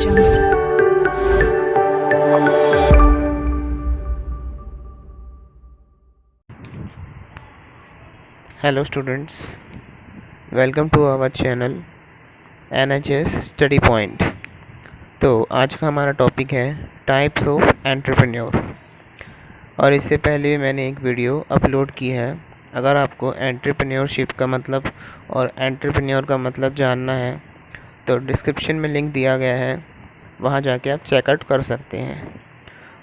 jungle. Hello students, welcome to our channel NHS Study Point। तो आज का हमारा टॉपिक है टाइप्स ऑफ एंटरप्रेन्योर। और इससे पहले भी मैंने एक वीडियो अपलोड की है। अगर आपको एंटरप्रेन्योरशिप का मतलब और एंटरप्रेन्योर का मतलब जानना है तो डिस्क्रिप्शन में लिंक दिया गया है, वहाँ जाके आप चेकआउट कर सकते हैं।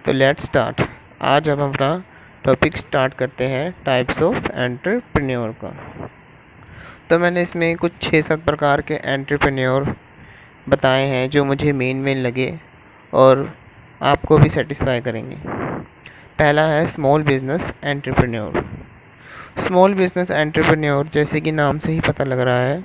तो लेट्स स्टार्ट। आज हम अपना टॉपिक स्टार्ट करते हैं टाइप्स ऑफ एंटरप्रेन्योर का। तो मैंने इसमें कुछ 6-7 प्रकार के एंटरप्रेन्योर बताए हैं जो मुझे मेन लगे और आपको भी सेटिस्फाई करेंगे। पहला है small business entrepreneur. Small business entrepreneur जैसे कि नाम से ही पता लग रहा है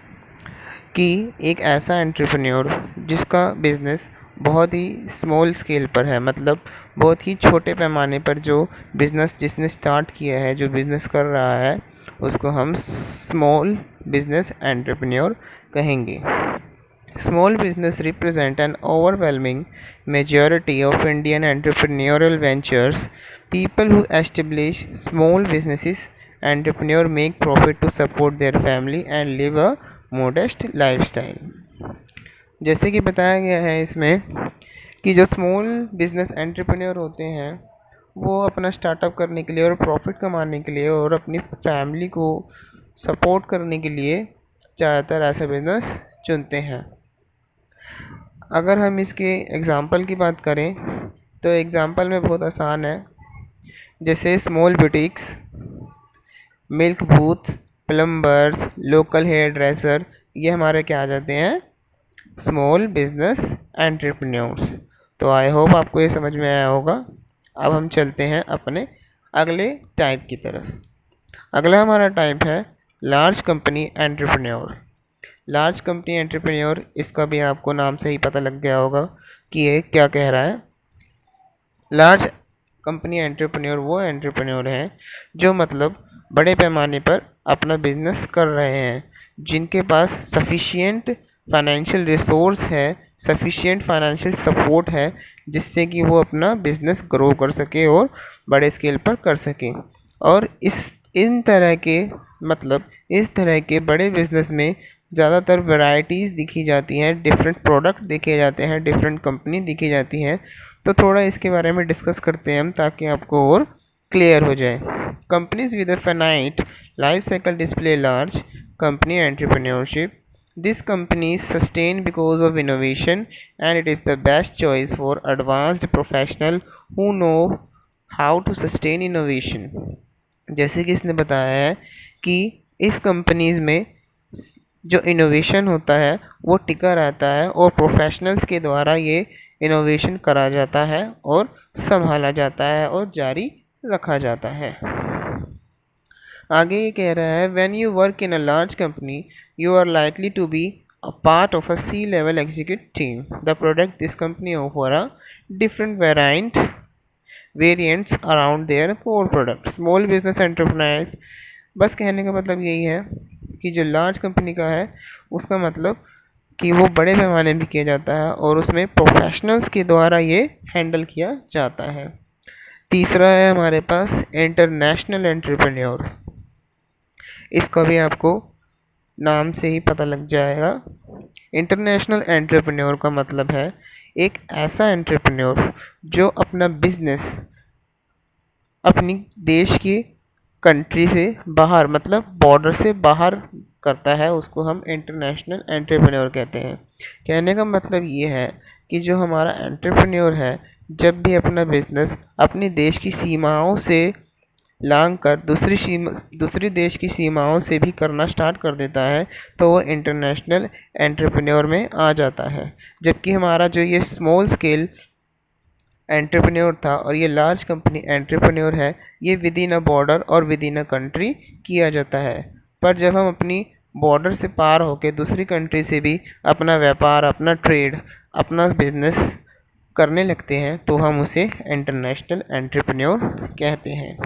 कि एक ऐसा एंटरप्रेन्योर जिसका बिज़नेस बहुत ही स्मॉल स्केल पर है, मतलब बहुत ही छोटे पैमाने पर जो बिज़नेस जिसने स्टार्ट किया है, जो बिज़नेस कर रहा है, उसको हम स्मॉल बिजनेस एंटरप्रेन्योर कहेंगे। Small business represent an overwhelming majority of Indian entrepreneurial ventures. People who establish small businesses entrepreneur make profit to support their family and live a modest lifestyle। जैसे कि बताया गया है इसमें कि जो स्मॉल बिजनेस एंटरप्रेन्योर होते हैं वो अपना स्टार्टअप करने के लिए और प्रॉफिट कमाने के लिए और अपनी फैमिली को सपोर्ट करने के लिए ज़्यादातर ऐसा बिजनेस चुनते हैं। अगर हम इसके एग्ज़ाम्पल की बात करें तो एग्ज़ाम्पल में बहुत आसान है, जैसे small boutiques, milk booth, plumbers, local hairdresser, ये हमारे क्या आ जाते हैं, स्मॉल बिजनेस एंटरप्रेन्योर्स। तो आई होप आपको ये समझ में आया होगा। अब हम चलते हैं अपने अगले टाइप की तरफ। अगला हमारा टाइप है large company entrepreneur. Large company entrepreneur, इसका भी आपको नाम से ही पता लग गया होगा कि ये क्या कह रहा है। लार्ज कंपनी एंटरप्रेन्योर वो एंटरप्रेन्योर हैं जो मतलब बड़े पैमाने पर अपना बिजनेस कर रहे हैं, जिनके पास सफिशिएंट फाइनेंशियल रिसोर्स है, सफिशिएंट फाइनेंशियल सपोर्ट है, जिससे कि वो अपना बिजनेस ग्रो कर सके और बड़े स्केल पर कर सके। और इस तरह के बड़े बिजनेस में ज़्यादातर वैरायटीज़ दिखी जाती हैं, डिफरेंट प्रोडक्ट दिखे जाते हैं, डिफरेंट कंपनी दिखी जाती हैं। तो थोड़ा इसके बारे में डिस्कस करते हैं हम, ताकि आपको और क्लियर हो जाए। Companies with a finite life cycle display large company entrepreneurship. This company is sustained because of innovation, and it is the best choice for advanced professional who know how to sustain innovation। जैसे कि इसने बताया है कि इस companies में जो innovation होता है वो टिका रहता है और प्रोफेशनल्स के द्वारा ये इनोवेशन करा जाता है और संभाला जाता है और जारी रखा जाता है। आगे ये कह रहा है when you work in a large company you are likely to be a part of a C level executive team. The product this company offer a different variants around their core product. Small business enterprise, बस कहने का मतलब यही है कि जो large company का है उसका मतलब कि वो बड़े पैमाने भी किया जाता है और उसमें प्रोफेशनल्स के द्वारा ये हैंडल किया जाता है। तीसरा है हमारे पास इंटरनेशनल एंटरप्रेन्योर। इसका भी आपको नाम से ही पता लग जाएगा। इंटरनेशनल एंटरप्रेन्योर का मतलब है एक ऐसा एंटरप्रेन्योर जो अपना बिजनेस अपनी देश की कंट्री से बाहर, मतलब बॉर्डर से बाहर करता है, उसको हम इंटरनेशनल एंटरप्रेन्योर कहते हैं। कहने का मतलब ये है कि जो हमारा एंटरप्रेन्योर है जब भी अपना बिजनेस अपने देश की सीमाओं से लांग कर दूसरी देश की सीमाओं से भी करना स्टार्ट कर देता है तो वो इंटरनेशनल एंटरप्रेन्योर में आ जाता है। जबकि हमारा जो ये स्मॉल स्केल एंटरप्रेन्योर था और ये लार्ज कंपनी एंटरप्रेन्योर है, ये विद इन अ बॉर्डर और विद इन अ कंट्री किया जाता है। पर जब हम अपनी बॉर्डर से पार होकर दूसरी कंट्री से भी अपना व्यापार, अपना ट्रेड, अपना बिजनेस करने लगते हैं तो हम उसे इंटरनेशनल एंटरप्रेन्योर कहते हैं।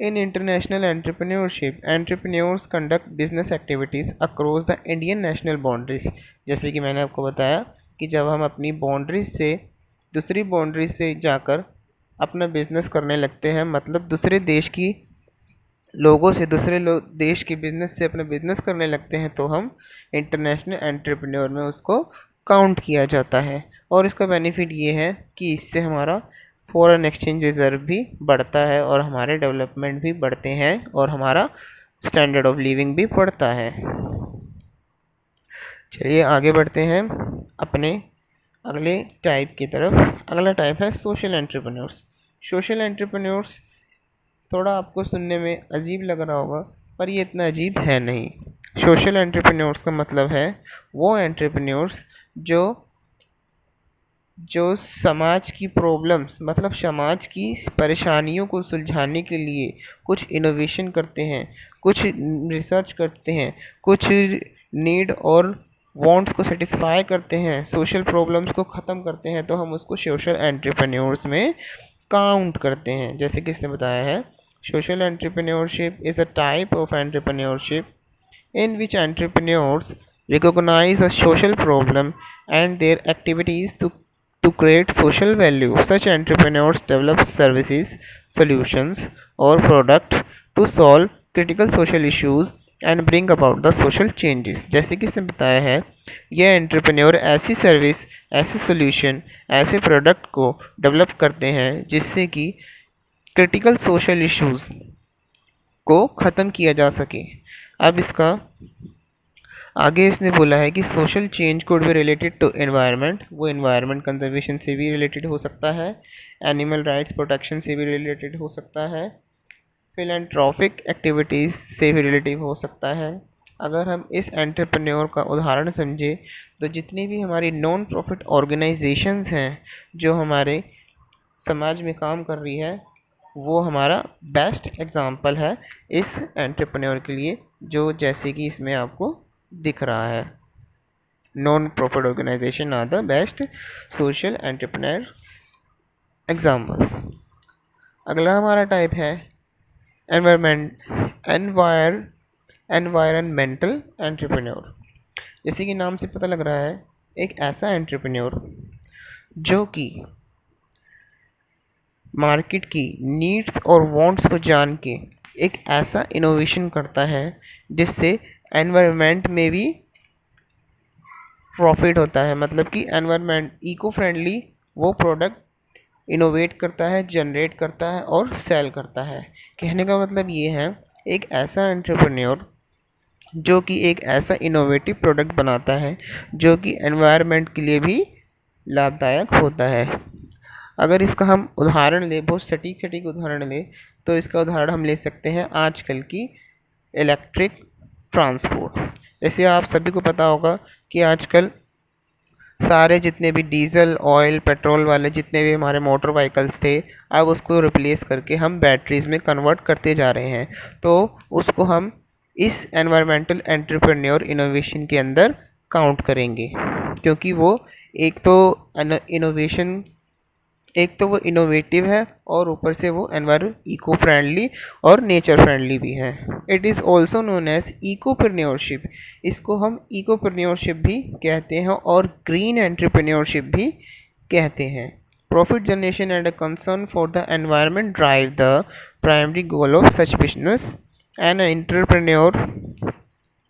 In international entrepreneurship entrepreneurs conduct business activities across the Indian national boundaries. जैसे कि मैंने आपको बताया कि जब हम अपनी बाउंड्रीज से दूसरी बाउंड्रीज से जाकर अपना बिजनेस करने लगते हैं, मतलब दूसरे देश की लोगों से देश के बिजनेस से अपना बिजनेस करने लगते हैं, तो हम इंटरनेशनल एंटरप्रेन्योर में उसको काउंट किया जाता है। और इसका बेनिफिट ये है कि इससे हमारा फॉरेन एक्सचेंज रिजर्व भी बढ़ता है और हमारे डेवलपमेंट भी बढ़ते हैं और हमारा स्टैंडर्ड ऑफ लिविंग भी बढ़ता है। चलिए आगे बढ़ते हैं अपने अगले टाइप की तरफ। अगला टाइप है सोशल एंटरप्रेन्योर्स। सोशल एंटरप्रेन्योर्स थोड़ा आपको सुनने में अजीब लग रहा होगा, पर ये इतना अजीब है नहीं। सोशल एंटरप्रेन्योर्स का मतलब है वो एंटरप्रेन्योर्स जो जो समाज की प्रॉब्लम्स, मतलब समाज की परेशानियों को सुलझाने के लिए कुछ इनोवेशन करते हैं, कुछ रिसर्च करते हैं, कुछ नीड और वांट्स को सेटिस्फाई करते हैं, सोशल प्रॉब्लम्स को ख़त्म करते हैं, तो हम उसको सोशल एंटरप्रेन्योर्स में काउंट करते हैं। जैसे कि इसने बताया है, social entrepreneurship is a type of entrepreneurship in which entrepreneurs recognize a social problem and their activities to create social value. Such entrepreneurs develop services, solutions, or products to solve critical social issues and bring about the social changes. जैसे कि इसने बताया है, यह entrepreneur ऐसी service, ऐसे solution, ऐसे product को डेवलप करते हैं जिससे कि क्रिटिकल सोशल इश्यूज़ को ख़त्म किया जा सके। अब इसका आगे इसने बोला है कि social change could be related to environment, वो एनवायरनमेंट कंजर्वेशन से भी रिलेटेड हो सकता है, एनिमल राइट्स प्रोटेक्शन से भी रिलेटेड हो सकता है, फिलैंथ्रोपिक एक्टिविटीज़ से भी रिलेटिव हो सकता है। अगर हम इस एंटरप्रेन्योर का उदाहरण समझे तो जितनी भी हमारी नॉन प्रॉफिट ऑर्गेनाइजेशंस हैं जो हमारे समाज में काम कर रही है, वो हमारा बेस्ट एग्जांपल है इस एंटरप्रेन्योर के लिए, जो जैसे कि इसमें आपको दिख रहा है। Non profit organisation are the best social entrepreneur examples. अगला हमारा टाइप है एनवायरमेंटल एंटरप्रेन्योर। जैसे कि नाम से पता लग रहा है, एक ऐसा एंटरप्रेन्योर जो कि मार्केट की नीड्स और वांट्स को जान के एक ऐसा इनोवेशन करता है जिससे एनवायरनमेंट में भी प्रॉफिट होता है, मतलब कि एनवायरनमेंट इको फ्रेंडली वो प्रोडक्ट इनोवेट करता है, जनरेट करता है और सेल करता है। कहने का मतलब ये है, एक ऐसा एंटरप्रेन्योर जो कि एक ऐसा इनोवेटिव प्रोडक्ट बनाता है जो कि एनवायरनमेंट के लिए भी लाभदायक होता है। अगर इसका हम उदाहरण लें, बहुत सटीक उदाहरण लें, तो इसका उदाहरण हम ले सकते हैं आजकल की इलेक्ट्रिक ट्रांसपोर्ट। जैसे आप सभी को पता होगा कि आजकल सारे जितने भी डीजल, ऑयल, पेट्रोल वाले जितने भी हमारे मोटर व्हीकल्स थे, अब उसको रिप्लेस करके हम बैटरीज़ में कन्वर्ट करते जा रहे हैं। तो उसको हम इस एनवायरमेंटल एंटरप्रेन्योर इनोवेशन के अंदर काउंट करेंगे, क्योंकि वो एक तो इनोवेशन एक तो वो इनोवेटिव है और ऊपर से वो इको फ्रेंडली और नेचर फ्रेंडली भी है। It is also known as ecopreneurship. इसको हम इकोप्रेन्योरशिप भी कहते हैं और ग्रीन एंटरप्रेन्योरशिप भी कहते हैं। Profit generation and a concern for the environment drive the primary goal of such business and entrepreneur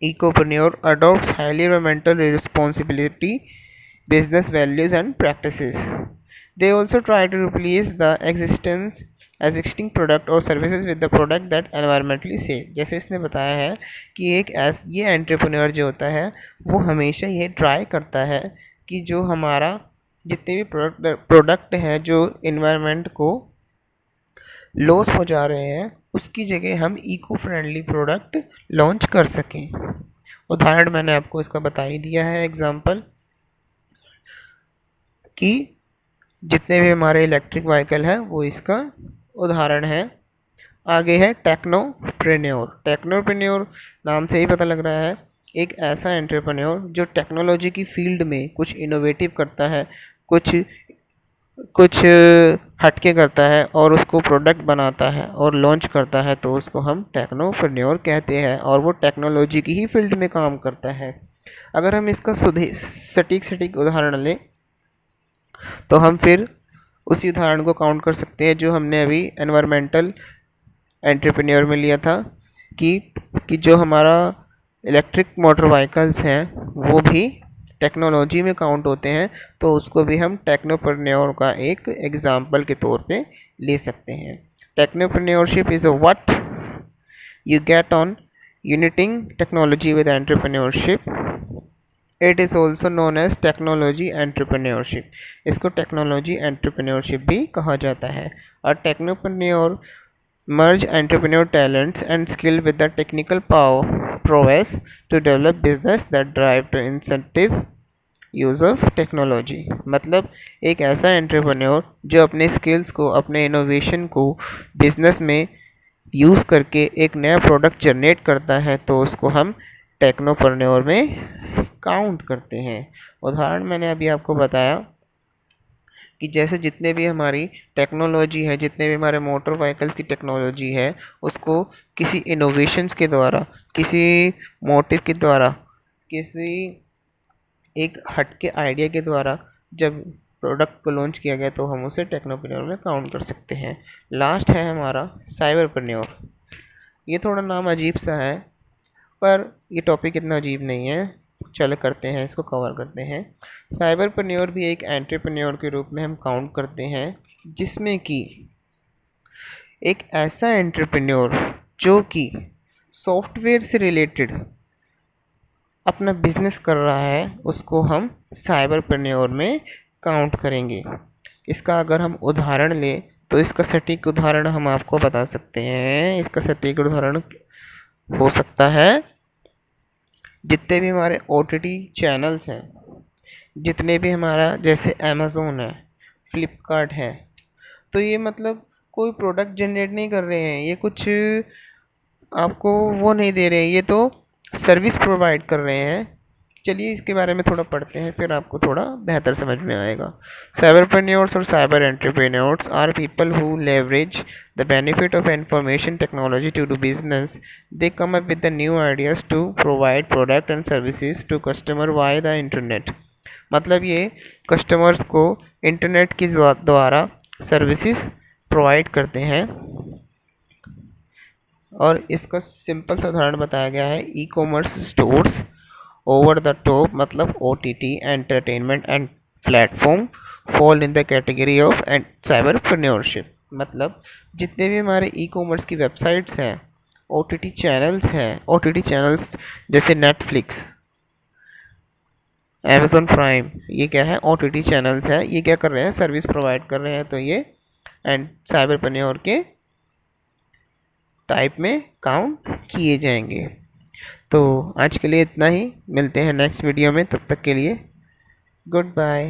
ecopreneur adopts highly environmental responsibility business values and practices. They also try to replace the existing product or services with the product that environmentally safe. जैसे इसने बताया है कि ये entrepreneur जो होता है वो हमेशा ये ट्राई करता है कि जो हमारा जितने भी प्रोडक्ट हैं जो इन्वायरमेंट को लॉस पहुंचा रहे हैं, उसकी जगह हम इको फ्रेंडली प्रोडक्ट लॉन्च कर सकें। उदाहरण मैंने आपको इसका बता ही दिया है, एग्जांपल कि जितने भी हमारे इलेक्ट्रिक व्हीकल हैं वो इसका उदाहरण है। आगे है टेक्नोप्रेन्योर। टेक्नोप्रेन्योर नाम से ही पता लग रहा है, एक ऐसा एंटरप्रेन्योर जो टेक्नोलॉजी की फील्ड में कुछ इनोवेटिव करता है, कुछ कुछ हटके करता है और उसको प्रोडक्ट बनाता है और लॉन्च करता है, तो उसको हम टेक्नोप्रेन्योर कहते हैं और वो टेक्नोलॉजी की ही फील्ड में काम करता है। अगर हम इसका सटीक उदाहरण लें तो हम फिर उसी उदाहरण को काउंट कर सकते हैं जो हमने अभी एनवायरमेंटल एंटरप्रेन्योर में लिया था कि जो हमारा इलेक्ट्रिक मोटर व्हीकल्स हैं वो भी टेक्नोलॉजी में काउंट होते हैं, तो उसको भी हम टेक्नोप्रेन्योर का एक एग्जाम्पल के तौर पे ले सकते हैं। Technopreneurship is what you get on uniting technology with entrepreneurship. It is also known as technology entrepreneurship. इसको टेक्नोलॉजी एंटरप्रेन्योरशिप भी कहा जाता है। और technopreneur merge entrepreneur talents and skill with the technical prowess to develop business that drive to incentive use of technology. मतलब एक ऐसा entrepreneur जो अपने स्किल्स को, अपने इनोवेशन को बिजनेस में यूज़ करके एक नया प्रोडक्ट जनरेट करता है, तो उसको हम टेक्नोप्रेन्योर में काउंट करते हैं। उदाहरण मैंने अभी आपको बताया कि जैसे जितने भी हमारी टेक्नोलॉजी है, जितने भी हमारे मोटर व्हीकल्स की टेक्नोलॉजी है, उसको किसी इनोवेशंस के द्वारा, किसी मोटिव के द्वारा, किसी एक हटके आइडिया के द्वारा जब प्रोडक्ट को लॉन्च किया गया तो हम उसे टेक्नोप्रेन्योर में काउंट कर सकते हैं। लास्ट है हमारा साइबरप्रेन्योर। ये थोड़ा नाम अजीब सा है, पर ये टॉपिक इतना अजीब नहीं है, चल करते हैं, इसको कवर करते हैं। साइबरप्रेन्योर भी एक एंटरप्रेन्योर के रूप में हम काउंट करते हैं, जिसमें कि एक ऐसा एंटरप्रेन्योर जो कि सॉफ्टवेयर से रिलेटेड अपना बिजनेस कर रहा है, उसको हम साइबरप्रेन्योर में काउंट करेंगे। इसका अगर हम उदाहरण लें तो इसका सटीक उदाहरण हम आपको बता सकते हैं। इसका सटीक उदाहरण हो सकता है जितने भी हमारे OTT चैनल्स हैं, जितने भी हमारा जैसे अमेज़ोन है, फ्लिपकार्ट है, तो ये मतलब कोई प्रोडक्ट जनरेट नहीं कर रहे हैं, ये कुछ आपको वो नहीं दे रहे हैं, ये तो सर्विस प्रोवाइड कर रहे हैं। चलिए इसके बारे में थोड़ा पढ़ते हैं, फिर आपको थोड़ा बेहतर समझ में आएगा। साइबरप्रेन्योर्स और cyber entrepreneurs are people who leverage the benefit of information technology to do business. They come up with the new ideas to provide product and services to customer via the internet. मतलब ये customers को internet के द्वारा services provide करते हैं। और इसका simple सा उदाहरण बताया गया है, e commerce stores, over the top मतलब OTT entertainment and platform fall in the category of cyberpreneurship. मतलब जितने भी हमारे ई कॉमर्स की वेबसाइट्स हैं, OTT चैनल्स हैं, OTT चैनल्स जैसे नेटफ्लिक्स, अमेज़न प्राइम, ये क्या है, OTT चैनल्स है, ये क्या कर रहे हैं, सर्विस प्रोवाइड कर रहे हैं, तो ये एंड साइबरप्रेन्योर के टाइप में काउंट किए जाएंगे। तो आज के लिए इतना ही, मिलते हैं नेक्स्ट वीडियो में, तब तक के लिए गुड बाय।